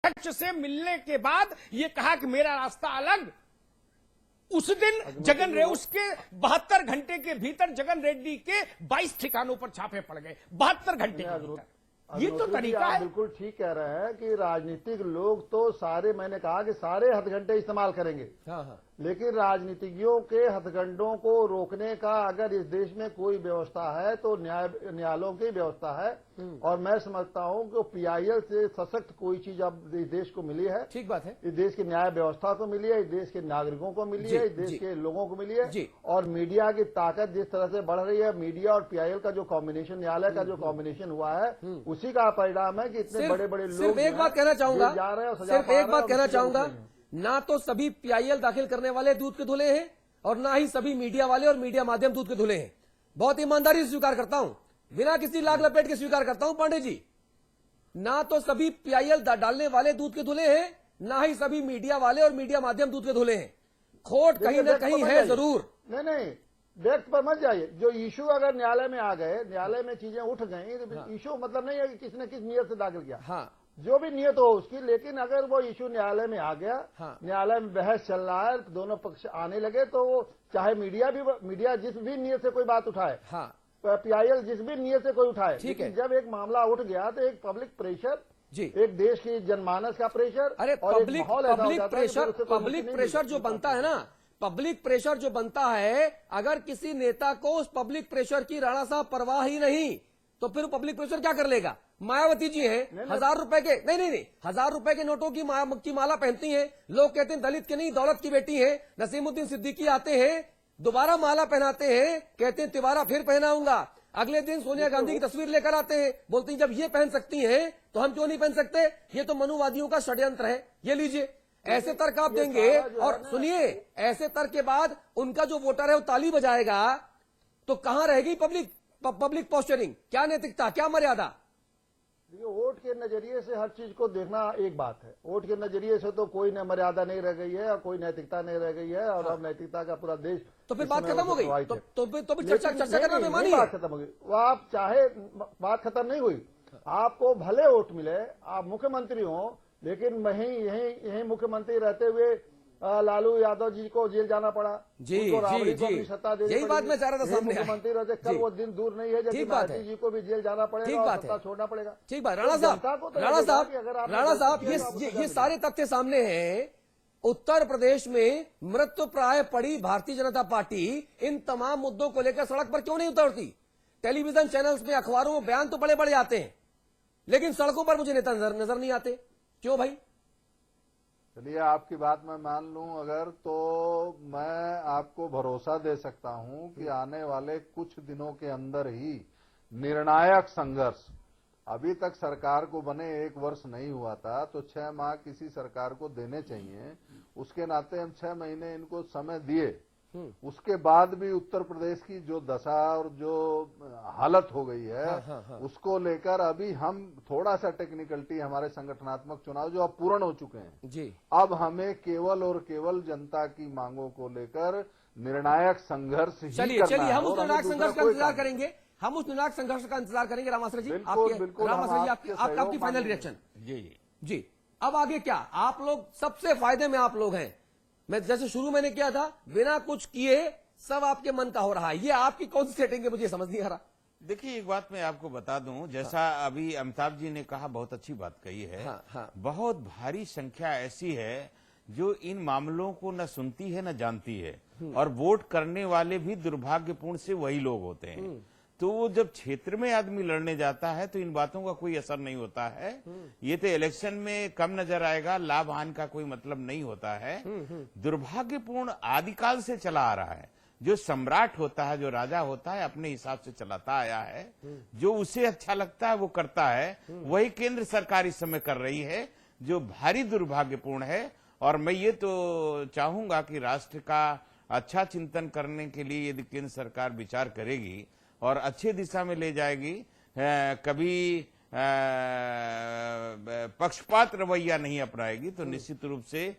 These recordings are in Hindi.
अध्यक्ष से मिलने के बाद ये कहा कि मेरा रास्ता अलग। उस दिन जगन रेड्डी, उसके 72 घंटे के भीतर जगन रेड्डी के 22 ठिकानों पर छापे पड़ गए, 72 घंटे के भीतर। ये तो तरीका है। बिल्कुल ठीक कह रहे हैं कि राजनीतिक लोग तो सारे, मैंने कहा कि सारे हथकंडे इस्तेमाल करेंगे। हाँ। लेकिन राजनीतिज्ञों के हथकंडों को रोकने का अगर इस देश में कोई व्यवस्था है तो न्यायालयों की व्यवस्था है। और मैं समझता हूं कि पीआईएल से सशक्त कोई चीज अब इस देश को मिली है। ठीक बात है। इस देश की न्याय व्यवस्था को मिली है, इस देश के नागरिकों को मिली है, इस देश के लोगों को मिली है। और मीडिया की ताकत जिस तरह से बढ़ रही है, मीडिया और पीआईएल का जो कॉम्बिनेशन, न्यायालय का जो कॉम्बिनेशन हुआ है, उसी का परिणाम है कि इतने बड़े बड़े लोग सिर्फ एक बात कहना चाहूंगा, सिर्फ एक बात कहना चाहूंगा, ना तो सभी पीआईएल दाखिल करने वाले दूध के धुले हैं और ना ही सभी मीडिया वाले और मीडिया माध्यम दूध के धुले हैं। बहुत ईमानदारी से स्वीकार करता हूं, बिना किसी लाग लपेट के स्वीकार करता हूं पांडे जी, ना तो सभी पीआईएल डालने वाले दूध के धुले हैं, ना ही सभी मीडिया वाले और मीडिया माध्यम दूध के धुले हैं। खोट कहीं ना कहीं है जरूर। नहीं, व्यक्त पर मत जाइए। जो इशू अगर न्यायालय में आ गए, न्यायालय में चीजें उठ गई, तो इशू मतलब नहीं है कि किसी ने किस नियत से दाखिल किया। हाँ, जो भी नियत हो उसकी, लेकिन अगर वो इशू न्यायालय में आ गया, न्यायालय में बहस चल रहा है, दोनों पक्ष आने लगे, तो वो चाहे मीडिया जिस भी नियत से कोई बात उठाए, पीआईएल जिस भी नियत से कोई उठाए, ठीक है, जब एक मामला उठ गया तो एक पब्लिक प्रेशर, एक देश की जनमानस का प्रेशर, अरे पब्लिक प्रेशर जो बनता है ना, पब्लिक प्रेशर जो बनता है, अगर किसी नेता को उस पब्लिक प्रेशर की राणा साहब परवाह ही नहीं, तो फिर पब्लिक प्रेशर क्या कर लेगा। मायावती जी हैं, 1000 रुपए के नहीं 1000 रुपए के नोटों की माला पहनती हैं, लोग कहते हैं दलित के नहीं दौलत की बेटी है। नसीमुद्दीन सिद्दीकी आते हैं, दोबारा माला पहनाते हैं, कहते हैं तिवारा फिर पहनाऊंगा। अगले दिन सोनिया गांधी की तस्वीर लेकर आते हैं, बोलती हैं जब ये पहन सकती हैं तो हम क्यों नहीं पहन सकते, ये तो मनुवादियों का षड्यंत्र है, ये लीजिए। ऐसे तर्क आप देंगे, और सुनिए, ऐसे तर्क के बाद उनका जो वोटर है वो ताली बजाएगा, तो कहां रहेगी पब्लिक पोस्चरिंग, क्या नैतिकता, क्या मर्यादा। वोट के नजरिए से हर चीज को देखना एक बात है। वोट के नजरिए से तो कोई मर्यादा नहीं रह गई है और कोई नैतिकता नहीं रह गई है, और अब नैतिकता का पूरा देश, तो फिर बात खत्म हो गई। तो फिर चर्चा करना बेमानी है। बात खत्म हो गई। वो आप चाहे, बात खत्म नहीं हुई, आपको भले वोट मिले, आप मुख्यमंत्री हो, लेकिन यही मुख्यमंत्री रहते हुए लालू यादव जी को जेल जाना पड़ा। जी, सत्ता दे, यही बात मैं चाह रहा था सामने। मुख्यमंत्री रहते, कल वो दिन दूर नहीं है जब मायावती जी को भी जेल जाना पड़ेगा और सत्ता छोड़ना पड़ेगा। ठीक बात। राणा साहब, ये सारे तथ्य सामने हैं। उत्तर प्रदेश में मृत्युप्राय पड़ी भारतीय जनता पार्टी इन तमाम मुद्दों को लेकर सड़क पर क्यों नहीं उतरती। टेलीविजन चैनल्स में, अखबारों में बयान तो बड़े बड़े आते हैं, लेकिन सड़कों पर मुझे नेता नजर नहीं आते। क्यों भाई? चलिए, आपकी बात मैं मान लूं अगर, तो मैं आपको भरोसा दे सकता हूं कि आने वाले कुछ दिनों के अंदर ही निर्णायक संघर्ष, अभी तक सरकार को बने 1 वर्ष नहीं हुआ था, तो 6 माह किसी सरकार को देने चाहिए। उसके नाते हम 6 महीने इनको समय दिए। उसके बाद भी उत्तर प्रदेश की जो दशा और जो हालत हो गई है, उसको लेकर अभी हम थोड़ा सा टेक्निकलिटी, हमारे संगठनात्मक चुनाव जो अब पूर्ण हो चुके हैं जी, अब हमें केवल और केवल जनता की मांगों को लेकर निर्णायक संघर्ष ही चलिए हम उस निर्णायक संघर्ष का इंतजार करेंगे। हम उस निर्णायक संघर्ष का इंतजार करेंगे। रामाश्रय जी, आपकी फाइनल रिएक्शन। जी, अब आगे क्या? आप लोग सबसे फायदे में आप लोग हैं। मैं जैसे शुरू मैंने किया था, बिना कुछ किए सब आपके मन का हो रहा है। ये आपकी कौन सी सेटिंग है, मुझे समझ नहीं आ रहा। देखिए, एक बात मैं आपको बता दूं, जैसा अभी अमिताभ जी ने कहा, बहुत अच्छी बात कही है। बहुत भारी संख्या ऐसी है जो इन मामलों को न सुनती है न जानती है, और वोट करने वाले भी दुर्भाग्यपूर्ण से वही लोग होते हैं। तो जब क्षेत्र में आदमी लड़ने जाता है तो इन बातों का कोई असर नहीं होता है। ये तो इलेक्शन में कम नजर आएगा, लाभ हानि का कोई मतलब नहीं होता है। दुर्भाग्यपूर्ण आदिकाल से चला आ रहा है। जो सम्राट होता है, जो राजा होता है, अपने हिसाब से चलाता आया है, जो उसे अच्छा लगता है वो करता है। वही केंद्र सरकार इस समय कर रही है, जो भारी दुर्भाग्यपूर्ण है। और मैं ये तो चाहूंगा कि राष्ट्र का अच्छा चिंतन करने के लिए यदि केंद्र सरकार विचार करेगी और अच्छे दिशा में ले जाएगी, कभी पक्षपात रवैया नहीं अपनाएगी, तो निश्चित रूप से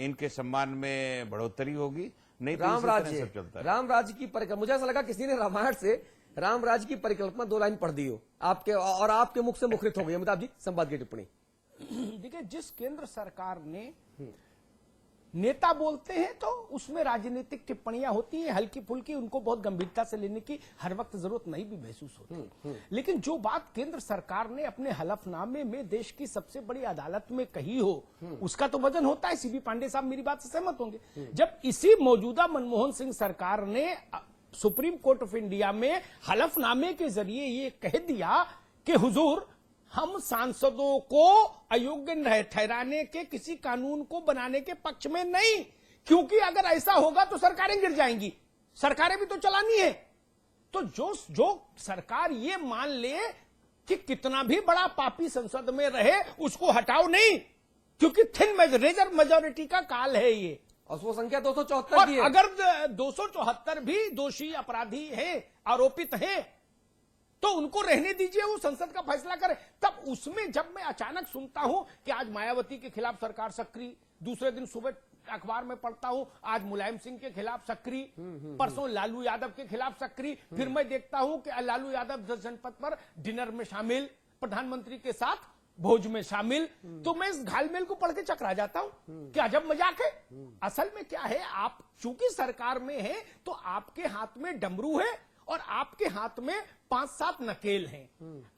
इनके सम्मान में बढ़ोतरी होगी। नहीं तो राम राज्य की परिकल्पना, मुझे ऐसा लगा किसी ने रामायण से राम राज्य की परिकल्पना 2 लाइन पढ़ दी हो आपके, और आपके मुख से मुखरित हो गई। अमिताभ जी, संवाद की टिप्पणी। देखिए, जिस केंद्र सरकार ने नेता बोलते हैं तो उसमें राजनीतिक टिप्पणियां होती हैं हल्की फुल्की, उनको बहुत गंभीरता से लेने की हर वक्त जरूरत नहीं भी महसूस होती। लेकिन जो बात केंद्र सरकार ने अपने हलफनामे में देश की सबसे बड़ी अदालत में कही हो, उसका तो वजन होता है। सीबी पांडे साहब मेरी बात से सहमत होंगे। जब इसी मौजूदा मनमोहन सिंह सरकार ने सुप्रीम कोर्ट ऑफ इंडिया में हलफनामे के जरिए ये कह दिया कि हुजूर, हम सांसदों को अयोग्य ठहराने के किसी कानून को बनाने के पक्ष में नहीं, क्योंकि अगर ऐसा होगा तो सरकारें गिर जाएंगी, सरकारें भी तो चलानी है। तो जो सरकार ये मान ले कि कितना भी बड़ा पापी संसद में रहे उसको हटाओ नहीं, क्योंकि थिन मेजॉरिटी का काल है ये, और वो संख्या 274 की है। अगर 274 भी दोषी अपराधी हैं, आरोपित हैं, तो उनको रहने दीजिए, वो संसद का फैसला करे। तब उसमें जब मैं अचानक सुनता हूं कि आज मायावती के खिलाफ सरकार सक्रिय, दूसरे दिन सुबह अखबार में पढ़ता हूं आज मुलायम सिंह के खिलाफ सक्रिय, परसों लालू यादव के खिलाफ सक्रिय, फिर मैं देखता हूं कि लालू यादव 10 जनपद पर डिनर में शामिल, प्रधानमंत्री के साथ भोज में शामिल, तो मैं इस घालमेल को पढ़ के चकरा जाता हूं कि अजब मजाक है। असल में क्या है, आप चूंकि सरकार में है तो आपके हाथ में डमरू है और आपके हाथ में 5-7 नकेल हैं।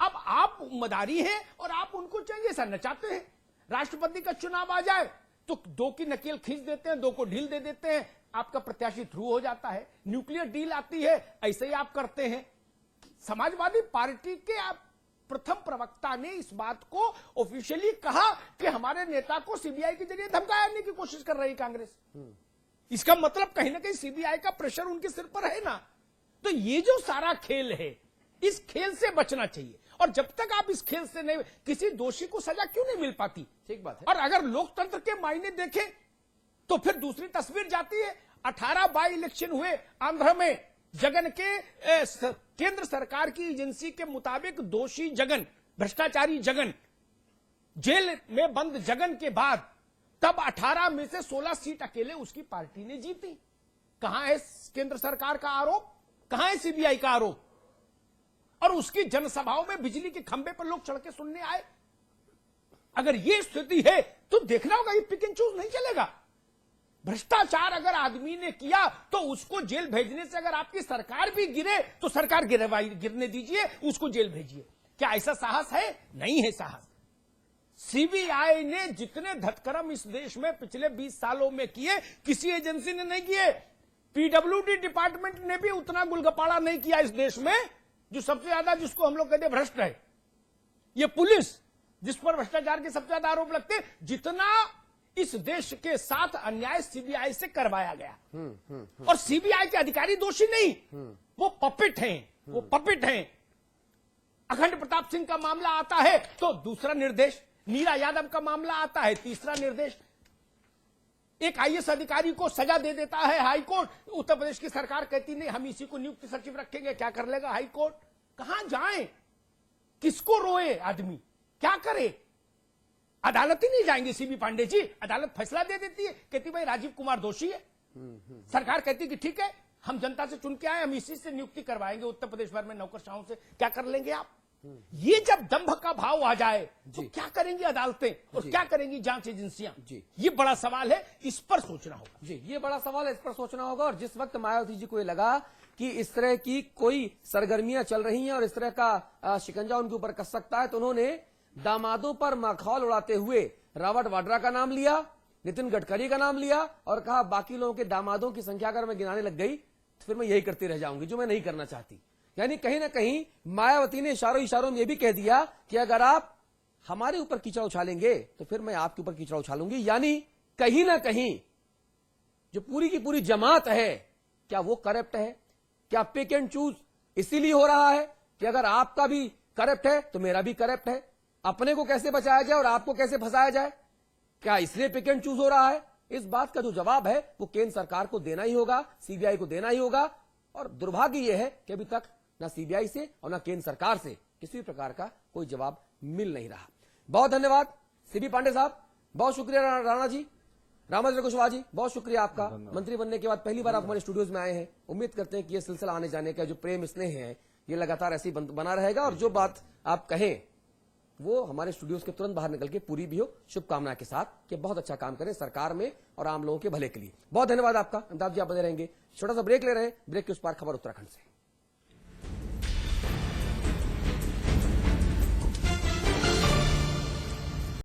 अब आप मदारी हैं और आप उनको चाहिए ऐसा नचाते हैं। राष्ट्रपति का चुनाव आ जाए तो 2 की नकेल खींच देते हैं, 2 को ढील दे देते हैं, आपका प्रत्याशी थ्रू हो जाता है। न्यूक्लियर डील आती है, ऐसे ही आप करते हैं। समाजवादी पार्टी के प्रथम प्रवक्ता ने इस बात को ऑफिशियली कहा कि हमारे नेता को सीबीआई के जरिए धमकाने की कोशिश कर रही कांग्रेस। इसका मतलब कहीं ना कहीं सीबीआई का प्रेशर उनके सिर पर है ना। तो ये जो सारा खेल है, इस खेल से बचना चाहिए। और जब तक आप इस खेल से नहीं, किसी दोषी को सजा क्यों नहीं मिल पाती? ठीक बात है। और अगर लोकतंत्र के मायने देखें तो फिर दूसरी तस्वीर जाती है। 18 बाई इलेक्शन हुए आंध्र में, जगन के केंद्र सरकार की एजेंसी के मुताबिक दोषी जगन, भ्रष्टाचारी जगन, जेल में बंद जगन के बाद तब 18 में से 16 सीट अकेले उसकी पार्टी ने जीती। कहां है केंद्र सरकार का आरोप, कहां है सीबीआई का आरोप? और उसकी जनसभाओं में बिजली के खंभे पर लोग चढ़ के सुनने आए। अगर ये स्थिति है तो देखना होगा, ये पिक एंड चूज नहीं चलेगा। भ्रष्टाचार अगर आदमी ने किया तो उसको जेल भेजने से अगर आपकी सरकार भी गिरे तो सरकार गिरने दीजिए, उसको जेल भेजिए। क्या ऐसा साहस है? नहीं है साहस। सीबीआई ने जितने धतकर्म इस देश में पिछले 20 सालों में किए, किसी एजेंसी ने नहीं किए। पीडब्ल्यूडी डिपार्टमेंट ने भी उतना गुलगपाड़ा नहीं किया इस देश में, जो सबसे ज्यादा जिसको हम लोग कहते हैं भ्रष्ट है। ये पुलिस, जिस पर भ्रष्टाचार के सबसे ज्यादा आरोप लगते, जितना इस देश के साथ अन्याय सीबीआई से करवाया गया। और सीबीआई के अधिकारी दोषी नहीं, वो पपेट हैं, वो पपेट हैं। अखंड प्रताप सिंह का मामला आता है तो दूसरा निर्देश, नीरा यादव का मामला आता है तीसरा निर्देश। एक आईएएस अधिकारी को सजा दे देता है हाईकोर्ट, उत्तर प्रदेश की सरकार कहती नहीं हम इसी को नियुक्त सचिव रखेंगे। क्या कर लेगा हाईकोर्ट? कहां जाएं, किसको रोए आदमी, क्या करे? अदालत ही नहीं जाएंगे सीबी पांडे जी, अदालत फैसला दे देती है, कहती भाई राजीव कुमार दोषी है। सरकार कहती कि ठीक है, हम जनता से चुन के आए, हम इसी से नियुक्ति करवाएंगे उत्तर प्रदेश भर में नौकरशाहों से। क्या कर लेंगे आप? ये जब दंभ का भाव आ जाए तो क्या करेंगी अदालतें और क्या करेंगी जांच एजेंसियां? ये बड़ा सवाल है, इस पर सोचना होगा। जी, ये बड़ा सवाल है, इस पर सोचना होगा। और जिस वक्त मायावती जी को ये लगा कि इस तरह की कोई सरगर्मियां चल रही हैं और इस तरह का शिकंजा उनके ऊपर कस सकता है, तो उन्होंने दामादों पर मखौल उड़ाते हुए रॉबर्ट वाड्रा का नाम लिया, नितिन गडकरी का नाम लिया और कहा बाकी लोगों के दामादों की संख्या अगर मैं गिनाने लग गई तो फिर मैं यही करती रह जाऊंगी, जो मैं नहीं करना चाहती। यानी कहीं ना कहीं मायावती ने इशारों में यह भी कह दिया कि अगर आप हमारे ऊपर कीचड़ उछालेंगे तो फिर मैं आपके ऊपर कीचड़ उछालूंगी। यानी कहीं ना कहीं जो पूरी की पूरी जमात है, क्या वो करप्ट है? क्या पिक एंड चूज इसीलिए हो रहा है कि अगर आपका भी करप्ट है तो मेरा भी करप्ट है? अपने को कैसे बचाया जाए और आपको कैसे फंसाया जाए? क्या इसलिए पिक एंड चूज हो रहा है? इस बात का जो जवाब है वो केंद्र सरकार को देना ही होगा, सीबीआई को देना ही होगा। और दुर्भाग्य यह है कि अभी तक ना सीबीआई से और ना केंद्र सरकार से किसी भी प्रकार का कोई जवाब मिल नहीं रहा। बहुत धन्यवाद सीबी पांडे साहब, बहुत शुक्रिया राणा जी, रामेंद्र कुशवाहा जी, बहुत शुक्रिया आपका। मंत्री बनने के बाद पहली बार आप हमारे स्टूडियोज में आए हैं। उम्मीद करते हैं कि यह सिलसिला आने जाने का जो प्रेम स्नेह है ये लगातार ऐसे ही बना रहेगा और जो बात आप कहें वो हमारे स्टूडियोज के तुरंत बाहर निकल के पूरी भी हो, शुभकामना के साथ कि बहुत अच्छा काम करें सरकार में और आम लोगों के भले के लिए। बहुत धन्यवाद आपका। अमिताभ जी आप बने रहेंगे। छोटा सा ब्रेक ले रहे हैं, ब्रेक के उस पार खबर उत्तराखंड से।